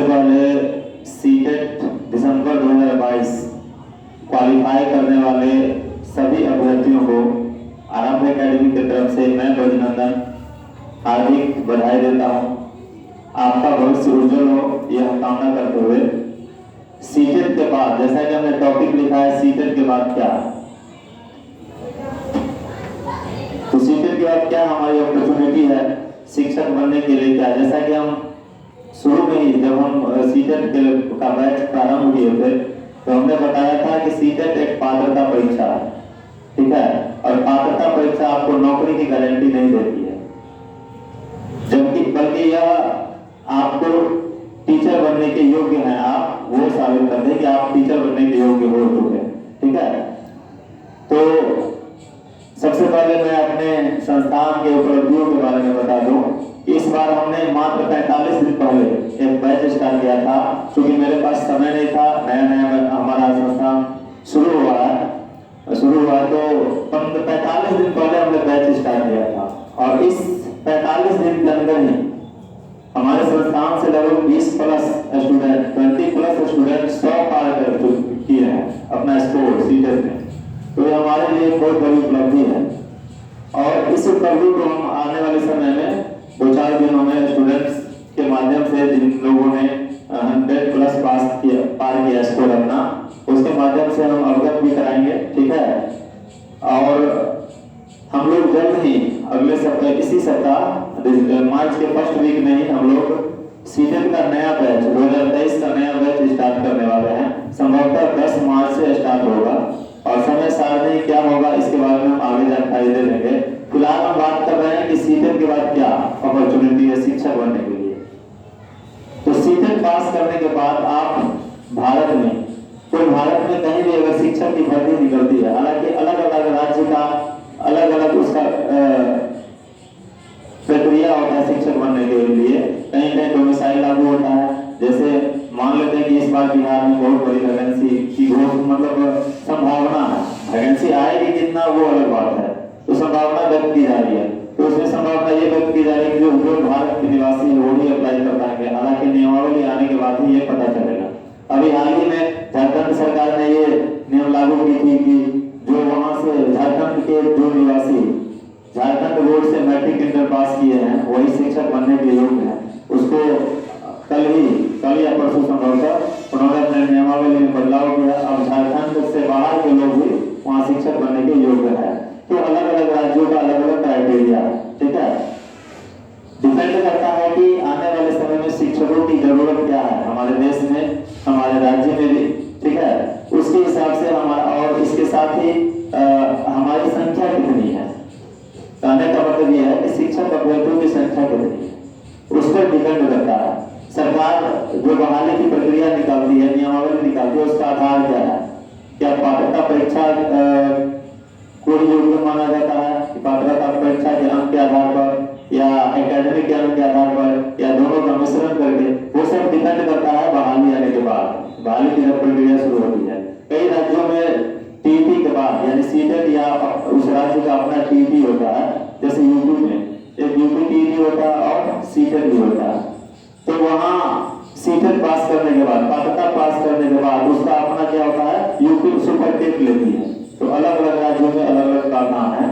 पहले सीटेट दिसंबर 2022 क्वालिफाई करने वाले सभी अभ्यर्थियों को आरंभ एकेडमी की तरफ से मैं अभिनंदन हार्दिक बधाई देता हूं। आपका भविष्य उज्जवल हो यह कामना करते हुए सीटेट के बाद, जैसा कि हमने टॉपिक लिखा है सीटेट के बाद क्या, तो सीटेट के बाद क्या हमारी अपॉर्चुनिटी है शिक्षक बनने के लिए क्या, जैसा कि हम शुरू में ही जब हम सीटेट का बैच प्रारंभ किए थे तो हमने बताया था कि सीटेट एक पात्रता परीक्षा है, ठीक है, और पात्रता परीक्षा आपको नौकरी की गारंटी नहीं देती है, जबकि बल्कि यह आपको टीचर बनने के योग्य हैं, आप वो साबित कर दें कि आप टीचर बनने के योग्य हो चुके हैं, ठीक है। तो सबसे पहले मैं अपने संस्थान के उपलब्धियों के बारे में बता दूं कि इस बार हमने मात्र 45 दिन पहले एक बैच स्टार्ट किया था, क्योंकि मेरे पास समय नहीं था, नया नया हमारा संस्थान शुरू हुआ तो 45 दिन पहले हमने बैच स्टार्ट किया था, और इस 45 दिन के अंदर ही हमारे संस्थान से लगभग 20 प्लस स्टूडेंट 100 पार कर किए हैं अपना स्कोर सीटेट में, तो ये हमारे लिए बहुत बड़ी उपलब्धि है। और इस उपलब्धि को हम आने वाले समय में 2-4 दिनों में स्टूडेंट्स के माध्यम से जिन लोगों ने 100 प्लस पार किया स्कोर अपना, उसके माध्यम से हम अवगत भी कराएंगे, ठीक है। और हम लोग जल्द ही अगले सप्ताह, इसी सप्ताह मार्च के फर्स्ट वीक में ही हम लोग सीटेट का नया बैच 2023 का नया बैच स्टार्ट करने वाले हैं। संभवतः 10 मार्च से स्टार्ट होगा, और समय सारणी क्या होगा इसके बारे में हम आगे जानकारी दे देंगे। फिलहाल हम बात कर रहे हैं कि सीटेट के बाद क्या अपॉर्चुनिटी है शिक्षक बनने के लिए। तो सीटेट पास करने के बाद आप भारत में कहीं भी अगर शिक्षक की भर्ती निकलती है, हालांकि अलग अलग राज्य का अलग अलग उसका प्रक्रिया होता है शिक्षक बनने के लिए, कहीं कहीं डोमिसाइल लागू होता है। जैसे मान लेते हैं कि इस बार बिहार में बहुत बड़ी वैकेंसी की मतलब संभावना है, वैकेंसी आएगी कितना वो अलग बात है, तो संभावना व्यक्त की जा रही है, तो उसमें संभावना ये व्यक्त की जा रही है कि जो भारत के निवासी है वो ही अप्लाई कर पाएंगे, हालांकि नियमावली आने के बाद ही ये पता चलेगा। अभी हाल ही में झारखंड सरकार ने ये नियम लागू की थी कि जो वहां से झारखंड के जो निवासी झारखंड बोर्ड से मैट्रिक इंटर पास किए हैं वही शिक्षक बनने के योग्य हैं, उसको कल या परसों संभवतः उन्होंने अपने नियमावली में बदलाव किया। अब झारखंड से बाहर के लोग भी वहाँ शिक्षक बनने के योग्य है। तो अलग अलग राज्यों का अलग अलग क्राइटेरिया है, ठीक है। डिपेंड करता है कि आने वाले समय में शिक्षकों की जरूरत क्या है हमारे देश में, हमारे राज्य में भी, ठीक है, उसके हिसाब से हमारा, और इसके साथ ही हमारी संख्या कितनी है, कहने का मतलब यह है कि शिक्षक अभ्यर्थियों की संख्या कितनी है उस पर डिपेंड करता है। सरकार जो बहाली की प्रक्रिया निकालती है, नियमावली निकालती है, उसका आधार क्या है, क्या पात्रता परीक्षा को योग्य माना जाता है कि पात्रता परीक्षा के अंक के आधार पर या एकेडमिक के अंक के आधार पर या दोनों का मिश्रण करके, वो सब डिपेंड करता है बहाली आने के बाद, बहाली की जब प्रक्रिया शुरू होती है। कई राज्यों में टीटी के बाद यानी सीटेट या उस राज्य का अपना टीटी होता है, जैसे यूपी में एक यूपी टीटी होता है और सीटेट भी होता है, तो वहाँ सीटेट पास करने के बाद, पात्रता पास करने के बाद उसका अपना क्या होता है, यूपी सुपर टेट लेती है। तो अलग अलग राज्यों में अलग अलग प्रावधान है,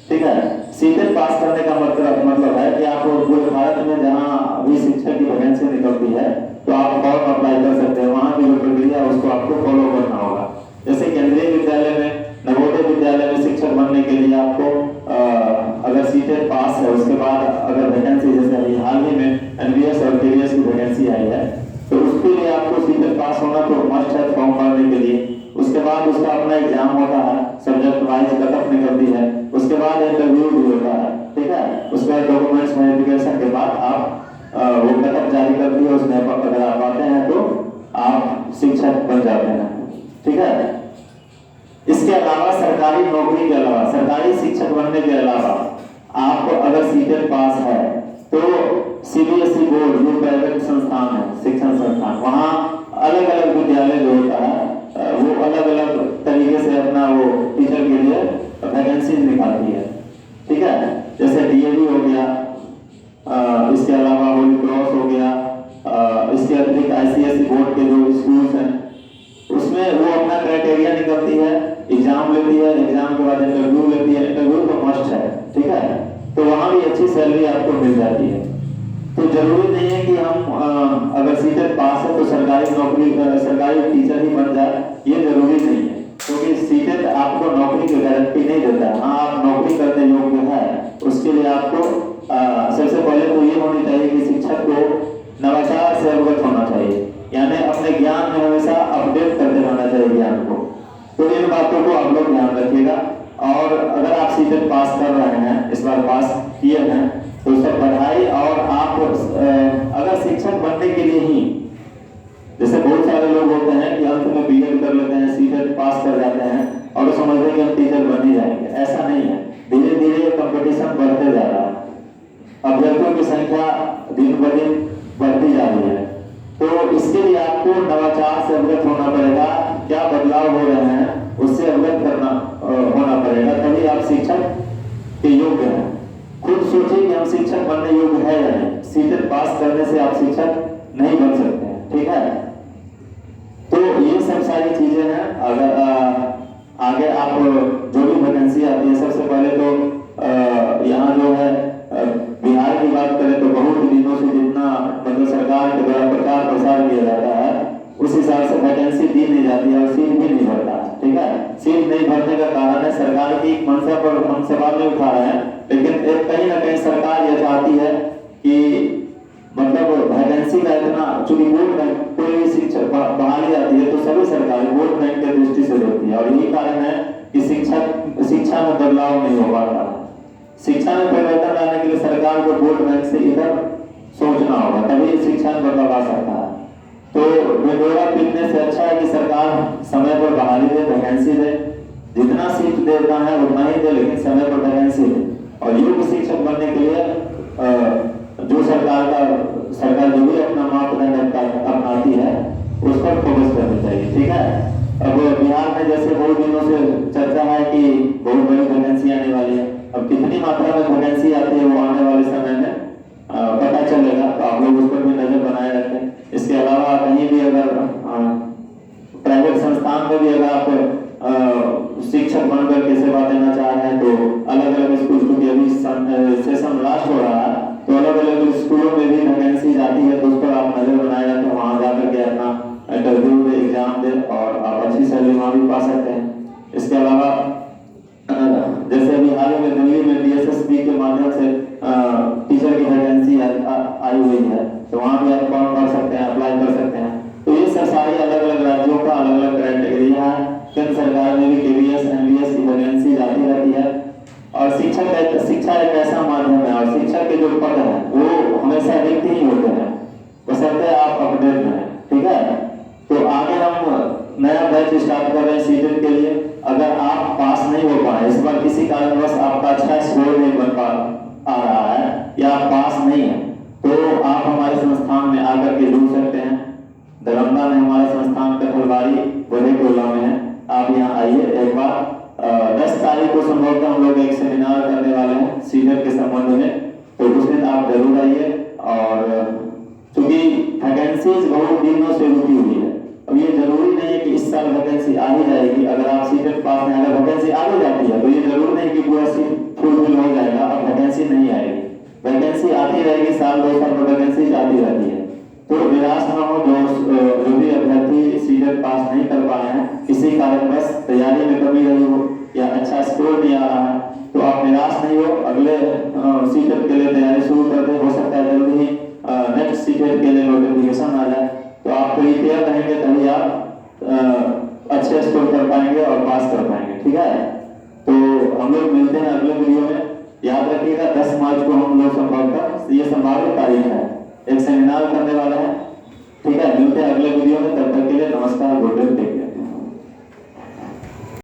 ठीक है। सीटेट पास करने का मतलब है कि आप पूरे भारत में जहाँ भी शिक्षक की वैकेंसी निकलती है तो आप फॉर्म अप्लाई कर सकते हैं, वहाँ की जो प्रक्रिया है उसको आपको फॉलो करना होगा। जैसे केंद्रीय विद्यालय में, नवोदय विद्यालय में शिक्षक बनने के लिए आपको अगर सीटेट पास है, उसके बाद अगर वैकेंसी, जैसे अभी हाल ही में एनवीएस और केवीएस की वैकेंसी आई है, तो उसके लिए आपको सीटेट पास होना तो मस्ट है फॉर्म भरने के लिए। उसके बाद उसका अपना एग्जाम होता है, सब्जेक्ट वाइज कटअप निकलती है, उसके बाद इंटरव्यू भी होता है, ठीक है। उसके बाद डॉक्यूमेंट्स वेरिफिकेशन के बाद आप वो कटअप जारी करती है, उसमें अगर आप आते हैं तो आप शिक्षक बन जाते हैं, ठीक है। इसके अलावा सरकारी नौकरी के अलावा, सरकारी शिक्षक बनने के अलावा आप अगर सीटेट पास है तो सीबीएसई बोर्ड जो प्राइवेट संस्थान है, शिक्षण संस्थान, वहाँ अलग अलग विद्यालय जो होता है वो अलग अलग तरीके से अपना वो टीचर के लिए वैकेंसी निकालती है, ठीक है। जैसे डीएवी हो गया, इसके अलावा होली क्रॉस हो गया, इसके अतिरिक्त रूल्स हैं, उसमें वो अपना क्राइटेरिया निकलती है, एग्जाम लेती है, एग्जाम के बाद इंटरव्यू लेती है, इंटरव्यू तो मस्ट है, ठीक है, तो वहाँ भी अच्छी सैलरी आपको मिल जाती है। तो जरूरी नहीं है कि हम अगर सीटेट पास है तो सरकारी नौकरी, सरकारी टीचर ही बन जाए, ये जरूरी नहीं है, क्योंकि सीटेट आपको नौकरी की गारंटी नहीं देता। हाँ, आप नौकरी करने योग्य है, उसके लिए आपको सबसे पहले तो ये होनी चाहिए कि शिक्षक को नवाचार से अवगत होना चाहिए, यानी अपने ज्ञान में हमेशा अपडेट करते रहना चाहिए ज्ञान को। तो इन बातों को आप लोग ध्यान रखिएगा। और अगर आप सीटेट पास कर रहे हैं, इस बार पास किए हैं, तो सब बधाई। और आप अगर शिक्षक बनने के लिए ही, जैसे बहुत सारे लोग होते हैं कि अंत में बीएड कर लेते हैं, सीटेट पास कर जाते हैं और समझते हैं कि हम टीचर बन ही जाएंगे, ऐसा नहीं है। धीरे धीरे कंपटीशन बढ़ते जा रहा है, अभ्यर्थियों की संख्या दिन ब दिन बढ़ती जा रही है, तो इसके लिए आपको नवाचार से अवगत होना पड़ेगा, क्या बदलाव हो रहे हैं उससे अवगत करना होना पड़ेगा, तभी आप शिक्षक के योग्य हैं। खुद सोचिए कि हम शिक्षक बनने योग्य है या नहीं। सीटेट पास करने से आप शिक्षक नहीं बन सकते हैं, ठीक है। तो ये सब सारी चीजें हैं। अगर आगे आप जो भी वैकेंसी आती है, सबसे पहले तो यहाँ जो है बिहार की बात करें तो बहुत दिनों से जितना मतलब सरकार के द्वारा प्रचार प्रसार किया जाता है, उस हिसाब से वैकेंसी दी नहीं जाती है और सीट भी नहीं भरता है, ठीक है। सीट नहीं भरने का कारण है सरकार की मंशा पर हम सवाल नहीं उठा रहे हैं, लेकिन एक कहीं ना कहीं सरकार यह चाहती है कि मतलब वैकेंसी का इतना, चूंकि वोट बैंक कोई भी शिक्षक बहाली आती है तो सभी सरकारी वोट बैंक के दृष्टि से होती है, और यही कारण है कि शिक्षा में बदलाव नहीं हो पाता। शिक्षा में परिवर्तन लाने के लिए सरकार को वोट बैंक से इधर सोचना होगा, तभी शिक्षा में बदलाव आ सकता है। तो ढिंढोरा पीटने से अच्छा है कि सरकार समय पर बहाली दे, वैकेंसी दे, जितना सीट देता है उतना ही दे, लेकिन समय पर वैकेंसी दे। और योग्य शिक्षक बनने के लिए जो सरकार जो भी अपना मापदंड अपनाती है उस पर फोकस करनी चाहिए, ठीक है। अब बिहार में जैसे बहुत दिनों से चर्चा है कि बहुत बड़ी वैकेंसी आने वाली है, अब कितनी मात्रा में वैकेंसी आती है वो आने वाले समय में पता चलेगा, तो आप लोग उस पर भी नजर बनाए रखें। इसके अलावा कहीं भी अगर प्राइवेट संस्थान में भी अगर आप शिक्षक बनकर के सेवा देना चाह रहे हैं, तो अलग अलग स्कूल, क्योंकि अभी सेशन लास्ट हो रहा है, तो अलग अलग स्कूलों में भी वैकेंसी आती है, तो उस पर आप नजर बनाए रखें, वहाँ जाकर के अपना इंटरव्यू दे, एग्जाम दे और आप अच्छी सैलरी वहाँ भी पा सकते हैं। इसके अलावा जैसे अभी हाल ही में दिल्ली में DSSB के माध्यम से टीचर की वैकेंसी आई हुई है, तो वहाँ भी आप फॉर्म भर सकते हैं, अप्लाई कर सकते हैं। तो ये सारी अलग अलग राज्यों का अलग अलग क्राइटेरिया है। केंद्र सरकार में भी KVS MVS की वैकेंसी आती रहती है। और शिक्षा एक ऐसा माध्यम है, और शिक्षक के जो पद है वो हमेशा रिक्त ही होते हैं, बशर्ते आप अपडेट में, ठीक है। तो आगे हम नया बैच स्टार्ट कर रहे हैं सीटेट के लिए। अगर आप पास नहीं हो पाए, इस बार किसी कारणवश आपका अच्छा स्कोर नहीं बन आ रहा है या आप पास नहीं है, तो आप हमारे संस्थान में आकर के जुड़ सकते हैं। दरभंगा में हमारा संस्थान कठलवाड़ी बड़े टोला में है, आप यहाँ आइए एक बार। 10 तारीख को संभवतः हम लोग एक सेमिनार करने वाले हैं सीटेट के संबंध में, तो उस दिन आप जरूर आइए। और क्योंकि वैकेंसीज बहुत दिनों से रुकी हुई है, अब ये जरूरी नहीं है कि इस साल वैकेंसी आ ही जाएगी। अगर आप सीटेट पास में अगर वैकेंसी आ भी जाती है तो ये जरूर नहीं कि पूरा सीट फुलफिल हो जाएगा, अब वैकेंसी नहीं आएगी, वैकेंसी आती रहेगी, साल 2 साल में वैकेंसी आती रहती है। तो निराश ना हो, जो भी अभ्यर्थी सीटेट पास नहीं कर पाए हैं, किसी कारणवश तैयारी में कमी रही हो या अच्छा स्कोर नहीं आ रहा है, तो आप निराश नहीं हो, अगले सीटेट के लिए तैयारी शुरू कर दें। हो सकता है जल्दी ही नेक्स्ट सीटेट के लिए नोटिफिकेशन आ जाए, तो आप प्रिपेयर रहेंगे तभी आप अच्छे स्कोर कर पाएंगे और पास कर पाएंगे, ठीक है। तो हम लोग मिलते हैं अगले वीडियो में। याद रखिएगा 10 मार्च को हम लोग संभवतः, ये संभावित तारीख है, एक सेमिनार करने वाले हैं, ठीक है। मिलते हैं अगले वीडियो में, तब तक के लिए नमस्कार, गुड डे, टेक केयर।